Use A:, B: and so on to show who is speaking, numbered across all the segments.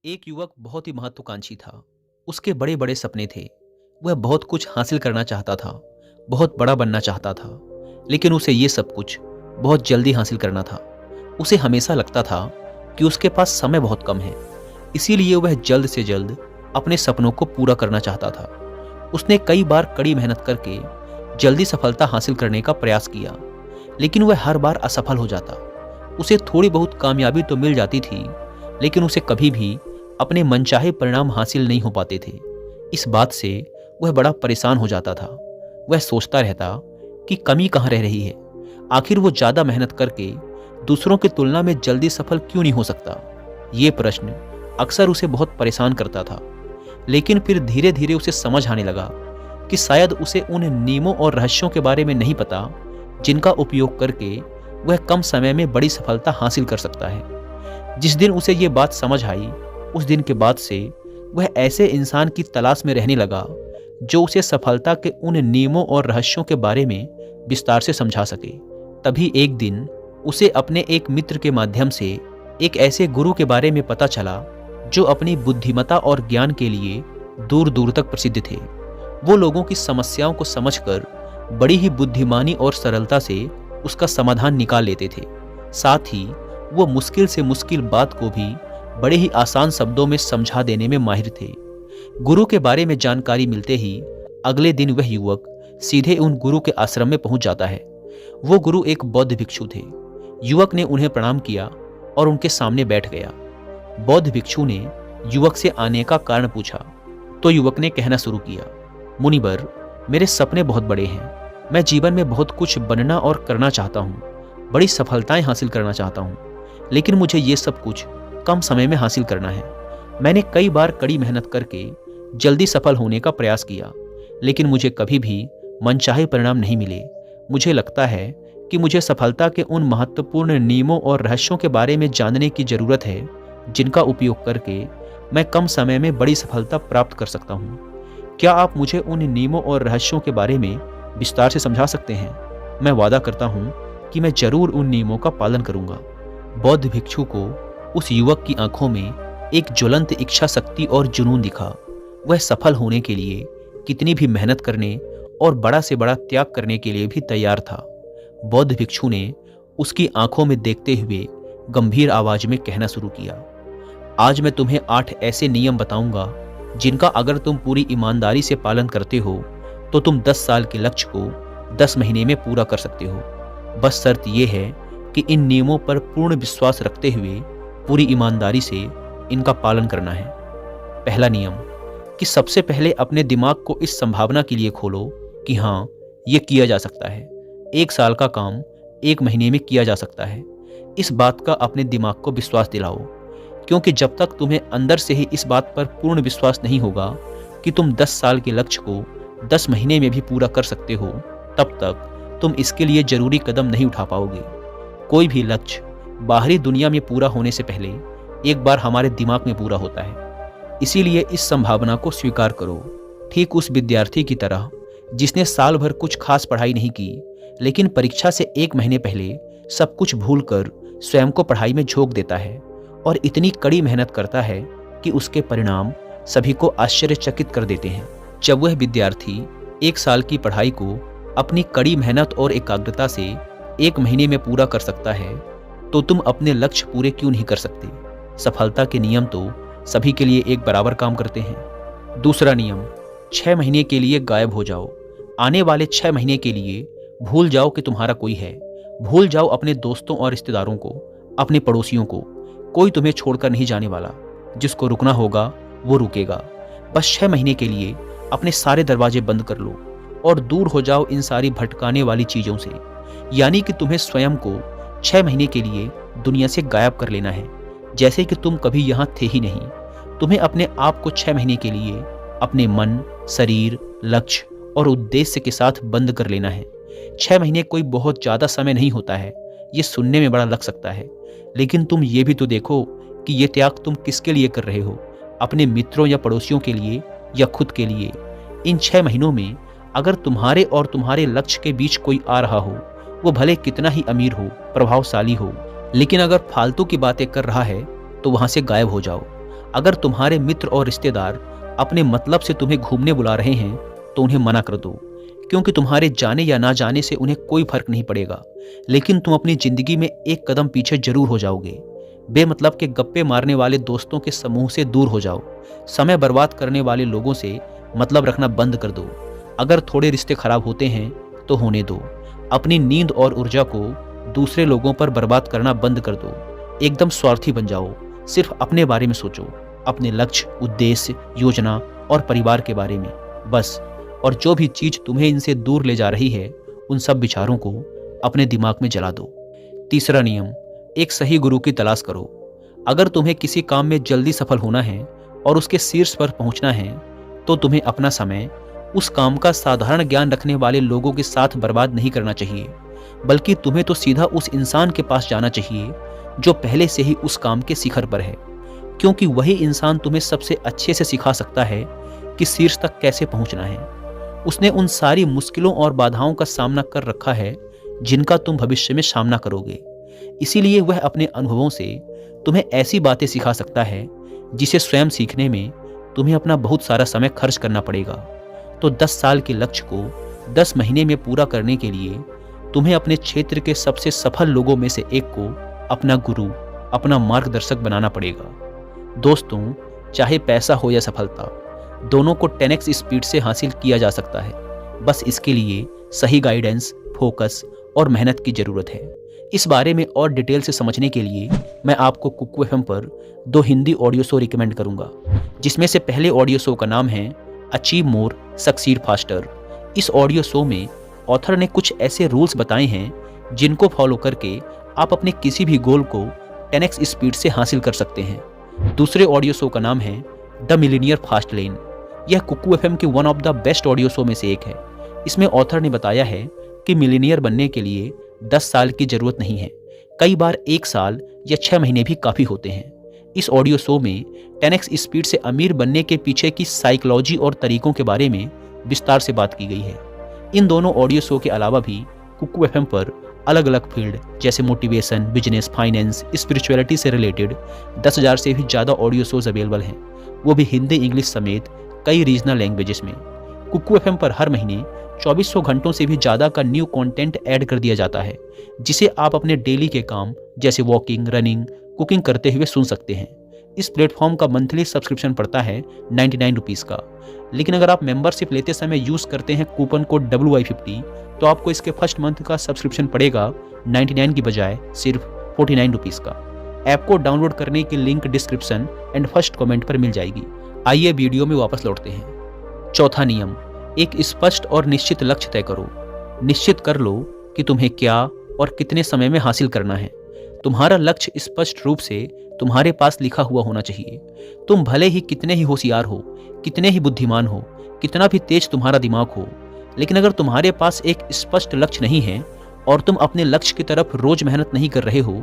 A: एक युवक बहुत ही महत्वाकांक्षी था। उसके बड़े बड़े सपने थे। वह बहुत कुछ हासिल करना चाहता था, बहुत बड़ा बनना चाहता था। लेकिन उसे ये सब कुछ बहुत जल्दी हासिल करना था। उसे हमेशा लगता था कि उसके पास समय बहुत कम है, इसीलिए वह जल्द से जल्द अपने सपनों को पूरा करना चाहता था। उसने कई बार कड़ी मेहनत करके जल्दी सफलता हासिल करने का प्रयास किया, लेकिन वह हर बार असफल हो जाता। उसे थोड़ी बहुत कामयाबी तो मिल जाती थी, लेकिन उसे कभी भी अपने मनचाहे परिणाम हासिल नहीं हो पाते थे। इस बात से वह बड़ा परेशान हो जाता था। वह सोचता रहता कि कमी कहाँ रह रही है। आखिर वो ज़्यादा मेहनत करके दूसरों की तुलना में जल्दी सफल क्यों नहीं हो सकता। ये प्रश्न अक्सर उसे बहुत परेशान करता था। लेकिन फिर धीरे धीरे उसे समझ आने लगा कि शायद उसे उन नियमों और रहस्यों के बारे में नहीं पता जिनका उपयोग करके वह कम समय में बड़ी सफलता हासिल कर सकता है। जिस दिन उसे ये बात समझ आई, उस दिन के बाद से वह ऐसे इंसान की तलाश में रहने लगा जो उसे सफलता के उन नियमों और रहस्यों के बारे में विस्तार से समझा सके। तभी एक दिन उसे अपने एक मित्र के माध्यम से एक ऐसे गुरु के बारे में पता चला जो अपनी बुद्धिमत्ता और ज्ञान के लिए दूर दूर तक प्रसिद्ध थे। वो लोगों की समस्याओं को समझकर बड़ी ही बुद्धिमानी और सरलता से उसका समाधान निकाल लेते थे। साथ ही वो मुश्किल से मुश्किल बात को भी बड़े ही आसान शब्दों में समझा देने में माहिर थे। गुरु के बारे में जानकारी मिलते ही अगले दिन वह युवक सीधे उन गुरु के आश्रम में पहुंच जाता है। वो गुरु एक बौद्ध भिक्षु थे। युवक ने उन्हें प्रणाम किया और उनके सामने बैठ गया। बौद्ध भिक्षु ने युवक से आने का कारण पूछा तो युवक ने कहना शुरू किया, मुनिवर, मेरे सपने बहुत बड़े हैं। मैं जीवन में बहुत कुछ बनना और करना चाहता हूँ, बड़ी सफलताएं हासिल करना चाहता हूँ, लेकिन मुझे ये सब कुछ कम समय में हासिल करना है। मैंने कई बार कड़ी मेहनत करके जल्दी सफल होने का प्रयास किया, लेकिन मुझे कभी भी मनचाहे परिणाम नहीं मिले। मुझे लगता है कि मुझे सफलता के उन महत्वपूर्ण नियमों और रहस्यों के बारे में जानने की ज़रूरत है जिनका उपयोग करके मैं कम समय में बड़ी सफलता प्राप्त कर सकता हूँ। क्या आप मुझे उन नियमों और रहस्यों के बारे में विस्तार से समझा सकते हैं? मैं वादा करता हूँ कि मैं जरूर उन नियमों का पालन करूँगा। बौद्ध भिक्षु को उस युवक की आंखों में एक ज्वलंत इच्छा शक्ति और जुनून दिखा। वह सफल होने के लिए कितनी भी मेहनत करने और बड़ा से बड़ा त्याग करने के लिए भी तैयार था। बौद्ध भिक्षु ने उसकी आंखों में देखते हुए गंभीर आवाज में कहना शुरू किया, आज मैं तुम्हें 8 ऐसे नियम बताऊंगा जिनका अगर तुम पूरी ईमानदारी से पालन करते हो तो तुम 10 साल के लक्ष्य को 10 महीने में पूरा कर सकते हो। बस शर्त यह है कि इन नियमों पर पूर्ण विश्वास रखते हुए पूरी ईमानदारी से इनका पालन करना है। पहला नियम कि सबसे पहले अपने दिमाग को इस संभावना के लिए खोलो कि हाँ, ये किया जा सकता है। 1 साल का काम 1 महीने में किया जा सकता है। इस बात का अपने दिमाग को विश्वास दिलाओ, क्योंकि जब तक तुम्हें अंदर से ही इस बात पर पूर्ण विश्वास नहीं होगा कि तुम 10 साल के लक्ष्य को 10 महीने में भी पूरा कर सकते हो, तब तक तुम इसके लिए जरूरी कदम नहीं उठा पाओगे। कोई भी लक्ष्य बाहरी दुनिया में पूरा होने से पहले एक बार हमारे दिमाग में पूरा होता है। इसीलिए इस संभावना को स्वीकार करो। ठीक उस विद्यार्थी की तरह जिसने साल भर कुछ खास पढ़ाई नहीं की, लेकिन परीक्षा से 1 महीने पहले सब कुछ भूलकर स्वयं को पढ़ाई में झोंक देता है और इतनी कड़ी मेहनत करता है कि उसके परिणाम सभी को आश्चर्यचकित कर देते हैं। जब वह विद्यार्थी 1 साल की पढ़ाई को अपनी कड़ी मेहनत और एकाग्रता से 1 महीने में पूरा कर सकता है, तो तुम अपने लक्ष्य पूरे क्यों नहीं कर सकते? सफलता के नियम तो सभी के लिए एक बराबर काम करते हैं। दूसरा नियम, 6 महीने के लिए गायब हो जाओ। आने वाले 6 महीने के लिए भूल जाओ कि तुम्हारा कोई है। भूल जाओ अपने दोस्तों और रिश्तेदारों को, अपने पड़ोसियों को। कोई तुम्हें छोड़कर नहीं जाने वाला। जिसको रुकना होगा वो रुकेगा। बस 6 महीने के लिए अपने सारे दरवाजे बंद कर लो और दूर हो जाओ इन सारी भटकाने वाली चीज़ों से। यानी कि तुम्हें स्वयं को 6 महीने के लिए दुनिया से गायब कर लेना है, जैसे कि तुम कभी यहाँ थे ही नहीं। तुम्हें अपने आप को 6 महीने के लिए अपने मन, शरीर, लक्ष्य और उद्देश्य के साथ बंद कर लेना है। 6 महीने कोई बहुत ज़्यादा समय नहीं होता है। ये सुनने में बड़ा लग सकता है, लेकिन तुम ये भी तो देखो कि ये त्याग तुम किसके लिए कर रहे हो? अपने मित्रों या पड़ोसियों के लिए या खुद के लिए? इन 6 महीनों में अगर तुम्हारे और तुम्हारे लक्ष्य के बीच कोई आ रहा हो, वो भले कितना ही अमीर हो, प्रभावशाली हो, लेकिन अगर फालतू की बातें कर रहा है तो वहां से गायब हो जाओ। अगर तुम्हारे मित्र और रिश्तेदार अपने मतलब से तुम्हें घूमने बुला रहे हैं तो उन्हें मना कर दो, क्योंकि तुम्हारे जाने या ना जाने से उन्हें कोई फर्क नहीं पड़ेगा, लेकिन तुम अपनी जिंदगी में एक कदम पीछे जरूर हो जाओगे। बेमतलब के गप्पे मारने वाले दोस्तों के समूह से दूर हो जाओ। समय बर्बाद करने वाले लोगों से मतलब रखना बंद कर दो। अगर थोड़े रिश्ते खराब होते हैं तो होने दो। अपनी नींद और ऊर्जा को दूसरे लोगों पर बर्बाद करना बंद कर दो। एकदम स्वार्थी बन जाओ। सिर्फ अपने बारे में सोचो, अपने लक्ष्य, उद्देश्य, योजना और परिवार के बारे में, बस। और जो भी चीज तुम्हें इनसे दूर ले जा रही है, उन सब विचारों को अपने दिमाग में जला दो। तीसरा नियम, एक सही गुरु की तलाश करो। अगर तुम्हें किसी काम में जल्दी सफल होना है और उसके शीर्ष पर पहुंचना है, तो तुम्हें अपना समय उस काम का साधारण ज्ञान रखने वाले लोगों के साथ बर्बाद नहीं करना चाहिए, बल्कि तुम्हें तो सीधा उस इंसान के पास जाना चाहिए जो पहले से ही उस काम के शिखर पर है, क्योंकि वही इंसान तुम्हें सबसे अच्छे से सिखा सकता है कि शीर्ष तक कैसे पहुंचना है। उसने उन सारी मुश्किलों और बाधाओं का सामना कर रखा है जिनका तुम भविष्य में सामना करोगे। इसीलिए वह अपने अनुभवों से तुम्हें ऐसी बातें सिखा सकता है जिसे स्वयं सीखने में तुम्हें अपना बहुत सारा समय खर्च करना पड़ेगा। तो 10 साल के लक्ष्य को 10 महीने में पूरा करने के लिए तुम्हें अपने क्षेत्र के सबसे सफल लोगों में से एक को अपना गुरु, अपना मार्गदर्शक बनाना पड़ेगा। दोस्तों, चाहे पैसा हो या सफलता, दोनों को 10x स्पीड से हासिल किया जा सकता है। बस इसके लिए सही गाइडेंस, फोकस और मेहनत की जरूरत है। इस बारे में और डिटेल से समझने के लिए मैं आपको कुकू एफएम पर 2 हिंदी ऑडियो शो रिकमेंड करूंगा, जिसमें से पहले ऑडियो शो का नाम है अचीव मोर सक्सीड फास्टर। इस ऑडियो शो में ऑथर ने कुछ ऐसे रूल्स बताए हैं जिनको फॉलो करके आप अपने किसी भी गोल को 10x स्पीड से हासिल कर सकते हैं। दूसरे ऑडियो शो का नाम है द मिलीनियर फास्ट लेन। यह कुकू एफएम के one of the best audio show में से एक है। इसमें ऑथर ने बताया है कि मिलीनियर बनने के लिए 10 साल की जरूरत नहीं है, कई बार 1 साल या 6 महीने भी काफ़ी होते हैं। इस ऑडियो शो में 10x स्पीड से अमीर बनने के पीछे की साइकोलॉजी और तरीकों के बारे में विस्तार से बात की गई है। इन दोनों ऑडियो शो के अलावा भी कुकू एफएम पर अलग अलग फील्ड जैसे मोटिवेशन, बिजनेस, फाइनेंस, स्पिरिचुअलिटी से रिलेटेड 10,000 से भी ज़्यादा ऑडियो शोज अवेलेबल हैं, वो भी हिंदी, इंग्लिश समेत कई रीजनल लैंग्वेजेस में। कुकू एफएम पर हर महीने 2400 घंटों से भी ज़्यादा का न्यू कंटेंट ऐड कर दिया जाता है, जिसे आप अपने डेली के काम जैसे वॉकिंग, रनिंग, कुकिंग करते हुए सुन सकते हैं। इस प्लेटफॉर्म का मंथली सब्सक्रिप्शन पड़ता है 99 रुपीज़ का, लेकिन अगर आप मेंबरशिप लेते समय यूज़ करते हैं कूपन कोड WI50 तो आपको इसके फर्स्ट मंथ का सब्सक्रिप्शन पड़ेगा 99 की बजाय सिर्फ 49 रुपीज़ का। ऐप को डाउनलोड करने की link description and first comment पर मिल जाएगी। आइए वीडियो में वापस लौटते हैं। चौथा नियम, एक स्पष्ट और निश्चित लक्ष्य तय करो। निश्चित कर लो कि तुम्हें क्या और कितने समय में हासिल करना है। तुम्हारा लक्ष्य स्पष्ट रूप से तुम्हारे पास लिखा हुआ होना चाहिए। तुम भले ही कितने ही होशियार हो, कितने ही बुद्धिमान हो, कितना भी तेज तुम्हारा दिमाग हो, लेकिन अगर तुम्हारे पास एक स्पष्ट लक्ष्य नहीं है और तुम अपने लक्ष्य की तरफ रोज मेहनत नहीं कर रहे हो,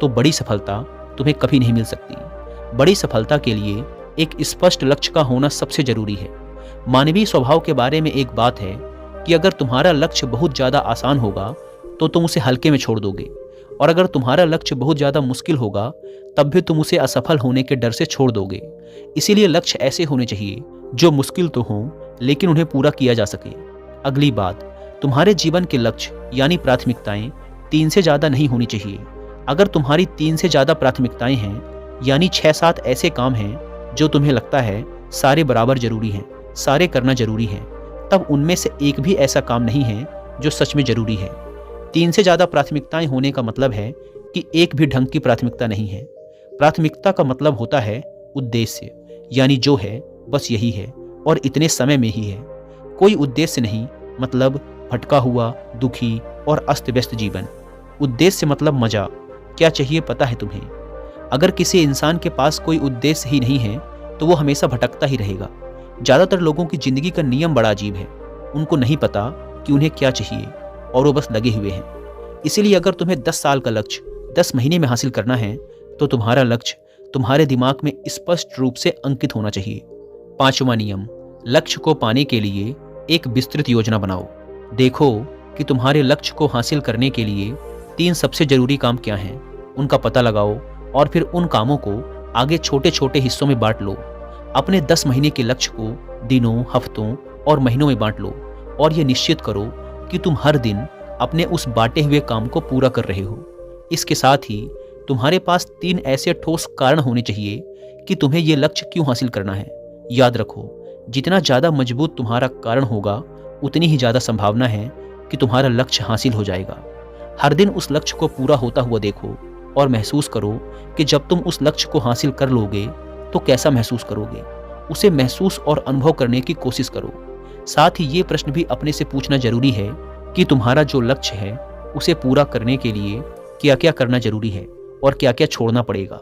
A: तो बड़ी सफलता तुम्हें कभी नहीं मिल सकती। बड़ी सफलता के लिए एक स्पष्ट लक्ष्य का होना सबसे जरूरी है। मानवीय स्वभाव के बारे में एक बात है कि अगर तुम्हारा लक्ष्य बहुत ज़्यादा आसान होगा तो तुम उसे हल्के में छोड़ दोगे, और अगर तुम्हारा लक्ष्य बहुत ज़्यादा मुश्किल होगा तब भी तुम उसे असफल होने के डर से छोड़ दोगे। इसीलिए लक्ष्य ऐसे होने चाहिए जो मुश्किल तो हों लेकिन उन्हें पूरा किया जा सके। अगली बात, तुम्हारे जीवन के लक्ष्य यानी प्राथमिकताएं 3 से ज़्यादा नहीं होनी चाहिए। अगर तुम्हारी 3 से ज़्यादा प्राथमिकताएं हैं, यानी 6-7 ऐसे काम हैं जो तुम्हें लगता है सारे बराबर जरूरी हैं, सारे करना जरूरी है, तब उनमें से एक भी ऐसा काम नहीं है जो सच में जरूरी है। 3 से ज़्यादा प्राथमिकताएं होने का मतलब है कि एक भी ढंग की प्राथमिकता नहीं है। प्राथमिकता का मतलब होता है उद्देश्य, यानी जो है बस यही है और इतने समय में ही है। कोई उद्देश्य नहीं मतलब भटका हुआ, दुखी और अस्त व्यस्त जीवन। उद्देश्य मतलब मजा, क्या चाहिए पता है तुम्हें। अगर किसी इंसान के पास कोई उद्देश्य ही नहीं है तो वो हमेशा भटकता ही रहेगा। ज़्यादातर लोगों की ज़िंदगी का नियम बड़ा अजीब है। उनको नहीं पता कि उन्हें क्या चाहिए और वो बस लगे हुए हैं। इसीलिए अगर तुम्हें 10 साल का लक्ष्य 10 महीने में हासिल करना है तो तुम्हारा लक्ष्य तुम्हारे दिमाग में स्पष्ट रूप से अंकित होना चाहिए। 5वां नियम, लक्ष्य को पाने के लिए एक विस्तृत योजना बनाओ। देखो कि तुम्हारे लक्ष्य को हासिल करने के लिए 3 सबसे जरूरी काम क्या हैं, उनका पता लगाओ और फिर उन कामों को आगे छोटे छोटे हिस्सों में बांट लो। अपने 10 महीने के लक्ष्य को दिनों, हफ्तों और महीनों में बांट लो और ये निश्चित करो कि तुम हर दिन अपने उस बांटे हुए काम को पूरा कर रहे हो। इसके साथ ही तुम्हारे पास 3 ऐसे ठोस कारण होने चाहिए कि तुम्हें ये लक्ष्य क्यों हासिल करना है। याद रखो, जितना ज़्यादा मजबूत तुम्हारा कारण होगा, उतनी ही ज़्यादा संभावना है कि तुम्हारा लक्ष्य हासिल हो जाएगा। हर दिन उस लक्ष्य को पूरा होता हुआ देखो और महसूस करो कि जब तुम उस लक्ष्य को हासिल कर लोगे तो कैसा महसूस करोगे। उसे महसूस और अनुभव करने की कोशिश करो। साथ ही ये प्रश्न भी अपने से पूछना जरूरी है कि तुम्हारा जो लक्ष्य है उसे पूरा करने के लिए क्या क्या करना जरूरी है और क्या क्या छोड़ना पड़ेगा।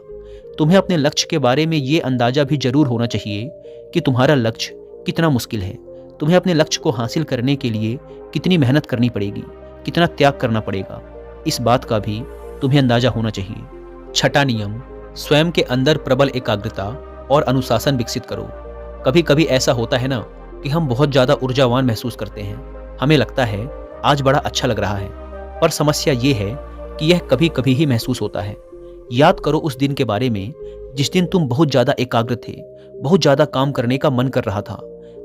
A: तुम्हें अपने लक्ष्य के बारे में ये अंदाजा भी जरूर होना चाहिए कि तुम्हारा लक्ष्य कितना मुश्किल है। तुम्हें अपने लक्ष्य को हासिल करने के लिए कितनी मेहनत करनी पड़ेगी, कितना त्याग करना पड़ेगा, इस बात का भी तुम्हें अंदाजा होना चाहिए। छठा नियम, स्वयं के अंदर प्रबल एकाग्रता और अनुशासन विकसित करो। कभी कभी ऐसा होता है ना कि हम बहुत ज़्यादा ऊर्जावान महसूस करते हैं। हमें लगता है आज बड़ा अच्छा लग रहा है, पर समस्या ये है कि यह कभी कभी ही महसूस होता है। याद करो उस दिन के बारे में जिस दिन तुम बहुत ज़्यादा एकाग्र थे, बहुत ज़्यादा काम करने का मन कर रहा था।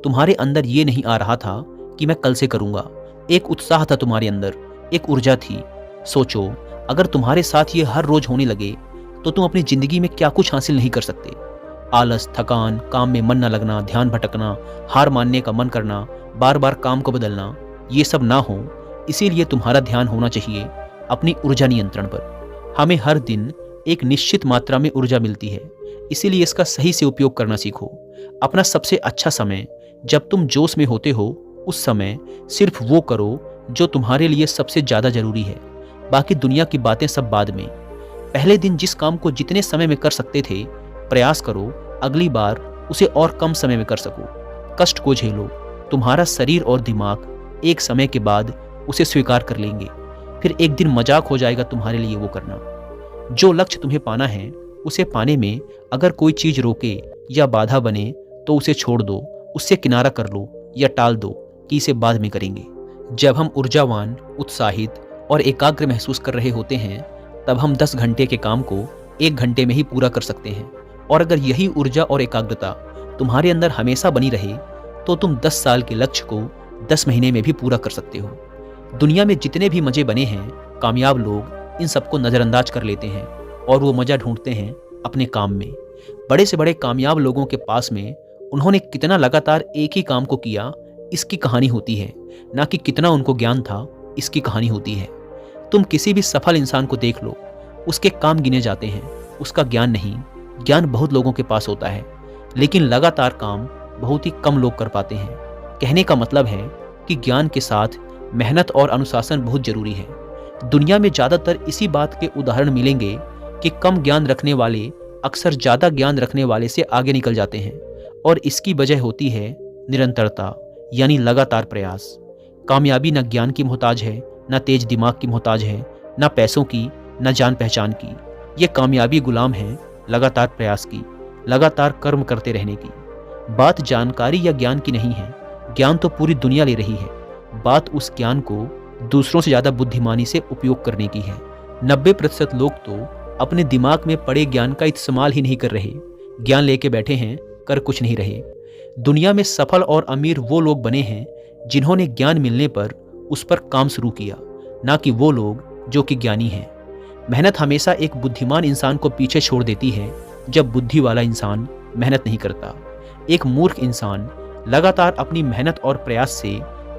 A: तुम्हारे अंदर ये नहीं आ रहा था कि मैं कल से करूँगा। एक उत्साह था तुम्हारे अंदर, एक ऊर्जा थी। सोचो, अगर तुम्हारे साथ ये हर रोज होने लगे तो तुम अपनी ज़िंदगी में क्या कुछ हासिल नहीं कर सकते। आलस, थकान, काम में मन न लगना, ध्यान भटकना, हार मानने का मन करना, बार बार काम को बदलना, ये सब ना हो। इसीलिए तुम्हारा ध्यान होना चाहिए अपनी ऊर्जा नियंत्रण पर। हमें हर दिन एक निश्चित मात्रा में ऊर्जा मिलती है, इसीलिए इसका सही से उपयोग करना सीखो। अपना सबसे अच्छा समय जब तुम जोश में होते हो, उस समय सिर्फ वो करो जो तुम्हारे लिए सबसे ज़्यादा जरूरी है। बाकी दुनिया की बातें सब बाद में। पहले दिन जिस काम को जितने समय में कर सकते थे, प्रयास करो अगली बार उसे और कम समय में कर सको। कष्ट को झेलो, तुम्हारा शरीर और दिमाग एक समय के बाद उसे स्वीकार कर लेंगे। फिर एक दिन मजाक हो जाएगा तुम्हारे लिए वो करना। जो लक्ष्य तुम्हें पाना है, उसे पाने में अगर कोई चीज़ रोके या बाधा बने तो उसे छोड़ दो, उससे किनारा कर लो या टाल दो कि इसे बाद में करेंगे। जब हम ऊर्जावान, उत्साहित और एकाग्र महसूस कर रहे होते हैं, तब हम 10 घंटे के काम को 1 घंटे में ही पूरा कर सकते हैं। और अगर यही ऊर्जा और एकाग्रता तुम्हारे अंदर हमेशा बनी रहे तो तुम 10 साल के लक्ष्य को 10 महीने में भी पूरा कर सकते हो। दुनिया में जितने भी मज़े बने हैं, कामयाब लोग इन सबको नज़रअंदाज कर लेते हैं और वो मज़ा ढूंढते हैं अपने काम में। बड़े से बड़े कामयाब लोगों के पास में उन्होंने कितना लगातार एक ही काम को किया, इसकी कहानी होती है, ना कि कितना उनको ज्ञान था, इसकी कहानी होती है। तुम किसी भी सफल इंसान को देख लो, उसके काम गिने जाते हैं, उसका ज्ञान नहीं। ज्ञान बहुत लोगों के पास होता है, लेकिन लगातार काम बहुत ही कम लोग कर पाते हैं। कहने का मतलब है कि ज्ञान के साथ मेहनत और अनुशासन बहुत जरूरी है। दुनिया में ज़्यादातर इसी बात के उदाहरण मिलेंगे कि कम ज्ञान रखने वाले अक्सर ज़्यादा ज्ञान रखने वाले से आगे निकल जाते हैं, और इसकी वजह होती है निरंतरता, यानी लगातार प्रयास। कामयाबी न ज्ञान की मोहताज है, न तेज दिमाग की मोहताज है, न पैसों की, न जान पहचान की। ये कामयाबी गुलाम है लगातार प्रयास की, लगातार कर्म करते रहने की। बात जानकारी या ज्ञान की नहीं है, ज्ञान तो पूरी दुनिया ले रही है। बात उस ज्ञान को दूसरों से ज़्यादा बुद्धिमानी से उपयोग करने की है। 90% लोग तो अपने दिमाग में पड़े ज्ञान का इस्तेमाल ही नहीं कर रहे, ज्ञान लेके बैठे हैं, कर कुछ नहीं रहे। दुनिया में सफल और अमीर वो लोग बने हैं जिन्होंने ज्ञान मिलने पर उस पर काम शुरू किया, ना कि वो लोग जो कि ज्ञानी हैं। मेहनत हमेशा एक बुद्धिमान इंसान को पीछे छोड़ देती है जब बुद्धि वाला इंसान मेहनत नहीं करता। एक मूर्ख इंसान लगातार अपनी मेहनत और प्रयास से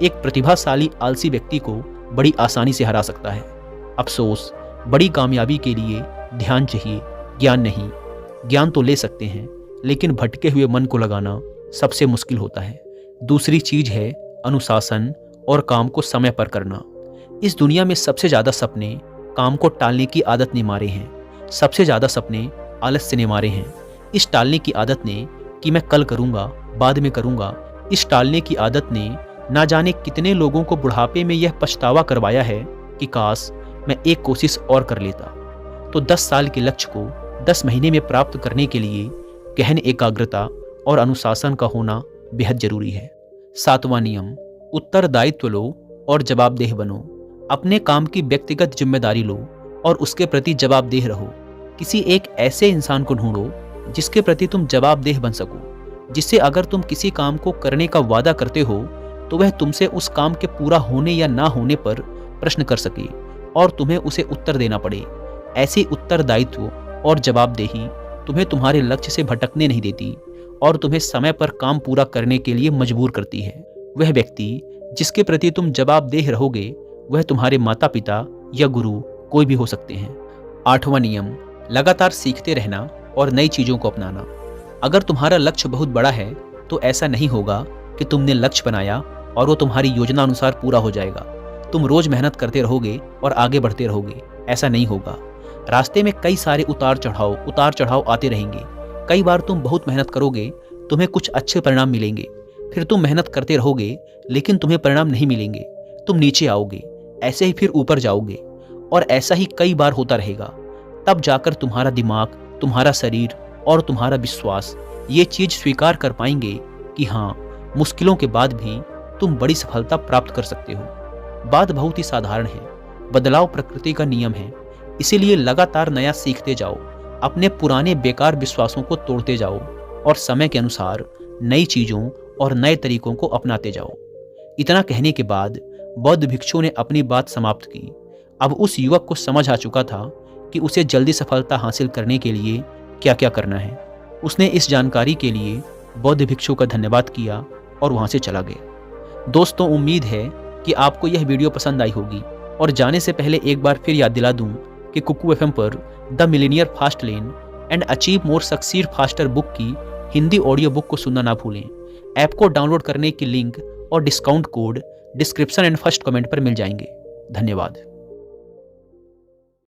A: एक प्रतिभाशाली आलसी व्यक्ति को बड़ी आसानी से हरा सकता है। अफसोस, बड़ी कामयाबी के लिए ध्यान चाहिए, ज्ञान नहीं। ज्ञान तो ले सकते हैं, लेकिन भटके हुए मन को लगाना सबसे मुश्किल होता है। दूसरी चीज है अनुशासन और काम को समय पर करना। इस दुनिया में सबसे ज़्यादा सपने काम को टालने की आदत ने मारे हैं। सबसे ज़्यादा सपने आलस्य ने मारे हैं। इस टालने की आदत ने कि मैं कल करूँगा, बाद में करूँगा, इस टालने की आदत ने ना जाने कितने लोगों को बुढ़ापे में यह पछतावा करवाया है कि काश मैं एक कोशिश और कर लेता। तो 10 साल के लक्ष्य को 10 महीने में प्राप्त करने के लिए गहन एकाग्रता और अनुशासन का होना बेहद जरूरी है। 7वां नियम, उत्तरदायित्व लो और जवाबदेह बनो। अपने काम की व्यक्तिगत जिम्मेदारी लो और उसके प्रति जवाबदेह रहो। किसी एक ऐसे इंसान को ढूंढो जिसके प्रति तुम जवाबदेह बन सको, जिससे अगर तुम किसी काम को करने का वादा करते हो तो वह तुमसे उस काम के पूरा होने या ना होने पर प्रश्न कर सके और तुम्हें उसे उत्तर देना पड़े। ऐसी उत्तरदायित्व और जवाबदेही तुम्हें तुम्हारे लक्ष्य से भटकने नहीं देती और तुम्हें समय पर काम पूरा करने के लिए मजबूर करती है। वह व्यक्ति जिसके प्रति तुम जवाबदेह रहोगे वह तुम्हारे माता पिता या गुरु कोई भी हो सकते हैं। 8वां नियम, लगातार सीखते रहना और नई चीज़ों को अपनाना। अगर तुम्हारा लक्ष्य बहुत बड़ा है तो ऐसा नहीं होगा कि तुमने लक्ष्य बनाया और वो तुम्हारी योजना अनुसार पूरा हो जाएगा। तुम रोज मेहनत करते रहोगे और आगे बढ़ते रहोगे, ऐसा नहीं होगा। रास्ते में कई सारे उतार चढ़ाव आते रहेंगे। कई बार तुम बहुत मेहनत करोगे, तुम्हें कुछ अच्छे परिणाम मिलेंगे, फिर तुम मेहनत करते रहोगे लेकिन तुम्हें परिणाम नहीं मिलेंगे, तुम नीचे आओगे, ऐसे ही फिर ऊपर जाओगे और ऐसा ही कई बार होता रहेगा। तब जाकर तुम्हारा दिमाग, तुम्हारा शरीर और तुम्हारा विश्वास ये चीज स्वीकार कर पाएंगे कि हाँ, मुश्किलों के बाद भी तुम बड़ी सफलता प्राप्त कर सकते हो। बात बहुत ही साधारण है, बदलाव प्रकृति का नियम है, इसीलिए लगातार नया सीखते जाओ, अपने पुराने बेकार विश्वासों को तोड़ते जाओ और समय के अनुसार नई चीजों और नए तरीकों को अपनाते जाओ। इतना कहने के बाद बौद्ध भिक्षु ने अपनी बात समाप्त की। अब उस युवक को समझ आ चुका था कि उसे जल्दी सफलता हासिल करने के लिए क्या क्या करना है। उसने इस जानकारी के लिए बौद्ध भिक्षु का धन्यवाद किया और वहां से चला गया। दोस्तों, उम्मीद है कि आपको यह वीडियो पसंद आई होगी और जाने से पहले एक बार फिर याद दिला दूं कि कुकू एफएम पर the millionaire fast lane and achieve more succeed faster book की हिंदी ऑडियो बुक को सुनना ना भूलें। ऐप को डाउनलोड करने की लिंक और discount code description and first comment पर मिल जाएंगे। धन्यवाद।